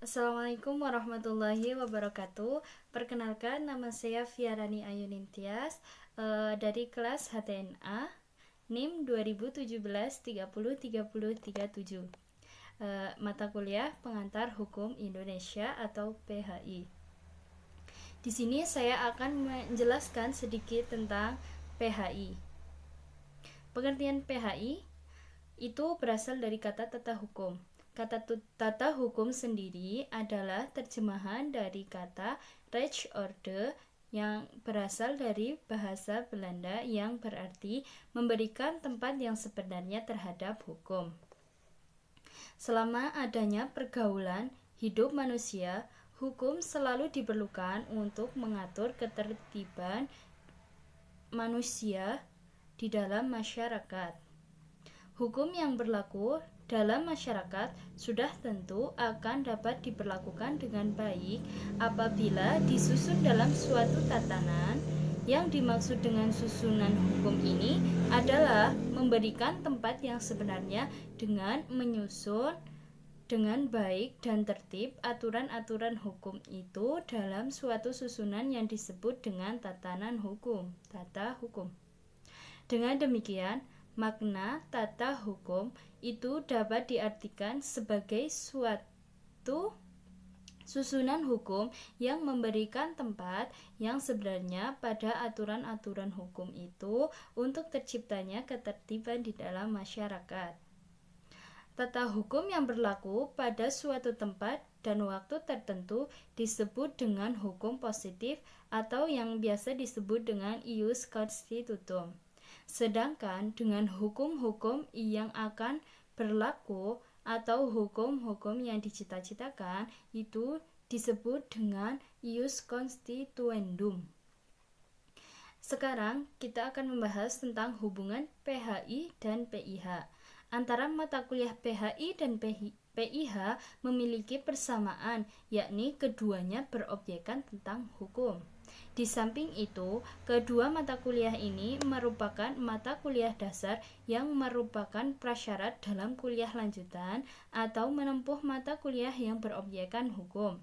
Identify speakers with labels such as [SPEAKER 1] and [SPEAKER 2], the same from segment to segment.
[SPEAKER 1] Assalamualaikum warahmatullahi wabarakatuh. Perkenalkan, nama saya Fiarani Ayunintias dari kelas HTNA NIM 2017-30-30-37. Mata kuliah Pengantar Hukum Indonesia atau PHI. Di sini saya akan menjelaskan sedikit tentang PHI. Pengertian PHI itu berasal dari kata tata hukum. Kata tata hukum sendiri adalah terjemahan dari kata Rechtsorde yang berasal dari bahasa Belanda yang berarti memberikan tempat yang sebenarnya terhadap hukum. Selama adanya pergaulan hidup manusia, hukum selalu diperlukan untuk mengatur ketertiban manusia di dalam masyarakat. Hukum yang berlaku dalam masyarakat sudah tentu akan dapat diberlakukan dengan baik apabila disusun dalam suatu tatanan. Yang dimaksud dengan susunan hukum ini adalah memberikan tempat yang sebenarnya dengan menyusun dengan baik dan tertib aturan-aturan hukum itu dalam suatu susunan yang disebut dengan tatanan hukum, tata hukum. Dengan demikian, makna tata hukum itu dapat diartikan sebagai suatu susunan hukum yang memberikan tempat yang sebenarnya pada aturan-aturan hukum itu untuk terciptanya ketertiban di dalam masyarakat. Tata hukum yang berlaku pada suatu tempat dan waktu tertentu disebut dengan hukum positif atau yang biasa disebut dengan ius constitutum. Sedangkan dengan hukum-hukum yang akan berlaku atau hukum-hukum yang dicita-citakan itu disebut dengan ius constituendum. Sekarang kita akan membahas tentang hubungan PHI dan PIH. Antara mata kuliah PHI dan PIH memiliki persamaan, yakni keduanya berobjekkan tentang hukum. Di samping itu, kedua mata kuliah ini merupakan mata kuliah dasar yang merupakan prasyarat dalam kuliah lanjutan atau menempuh mata kuliah yang berobjekkan hukum.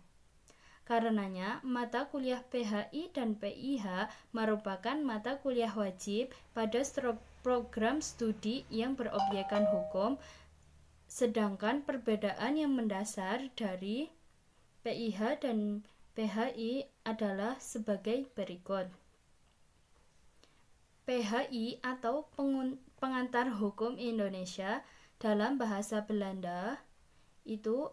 [SPEAKER 1] Karenanya, mata kuliah PHI dan PIH merupakan mata kuliah wajib pada program studi yang berobjekkan hukum, sedangkan perbedaan yang mendasar dari PIH dan PHI adalah sebagai berikut. PHI atau Pengantar Hukum Indonesia dalam bahasa Belanda itu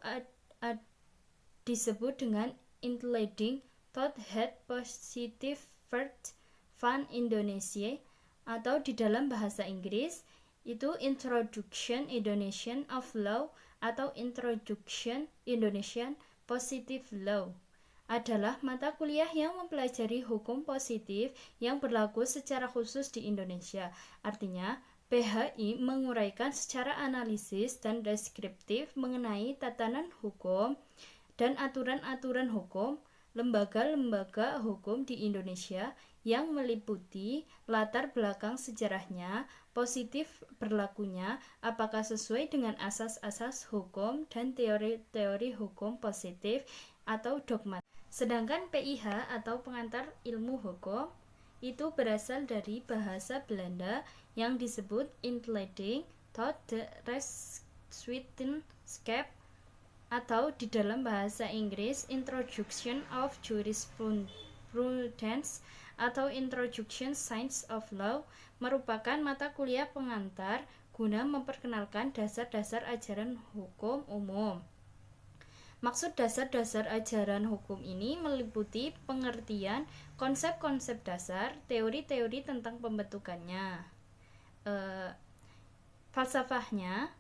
[SPEAKER 1] disebut dengan Inleiding tot het Positive Wet van Indonesia, atau di dalam bahasa Inggris itu Introduction Indonesian of Law atau Introduction Indonesian Positive Law, adalah mata kuliah yang mempelajari hukum positif yang berlaku secara khusus di Indonesia. Artinya, PHI menguraikan secara analisis dan deskriptif mengenai tatanan hukum dan aturan-aturan hukum, lembaga-lembaga hukum di Indonesia yang meliputi latar belakang sejarahnya, positif berlakunya, apakah sesuai dengan asas-asas hukum dan teori-teori hukum positif atau dogma. Sedangkan PIH atau Pengantar Ilmu Hukum itu berasal dari bahasa Belanda yang disebut Inleiding tot de Rechtswetenschap, atau di dalam bahasa Inggris Introduction of Jurisprudence atau Introduction Science of Law, merupakan mata kuliah pengantar guna memperkenalkan dasar-dasar ajaran hukum umum. Maksud dasar-dasar ajaran hukum ini meliputi pengertian konsep-konsep dasar, teori-teori tentang pembentukannya, falsafahnya,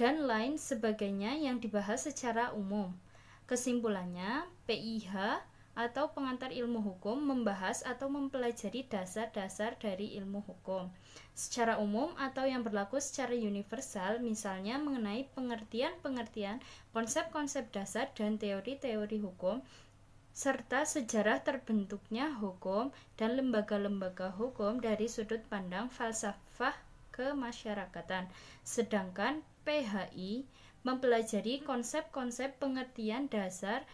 [SPEAKER 1] dan lain sebagainya yang dibahas secara umum. Kesimpulannya, PIH atau Pengantar Ilmu Hukum membahas atau mempelajari dasar-dasar dari ilmu hukum secara umum atau yang berlaku secara universal, misalnya mengenai pengertian-pengertian, konsep-konsep dasar dan teori-teori hukum, serta sejarah terbentuknya hukum dan lembaga-lembaga hukum dari sudut pandang falsafah kemasyarakatan. Sedangkan PHI mempelajari konsep-konsep pengertian dasar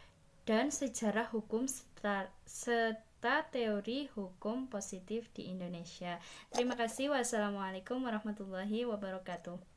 [SPEAKER 1] dan sejarah hukum serta teori hukum positif di Indonesia. Terima kasih. Wassalamualaikum warahmatullahi wabarakatuh.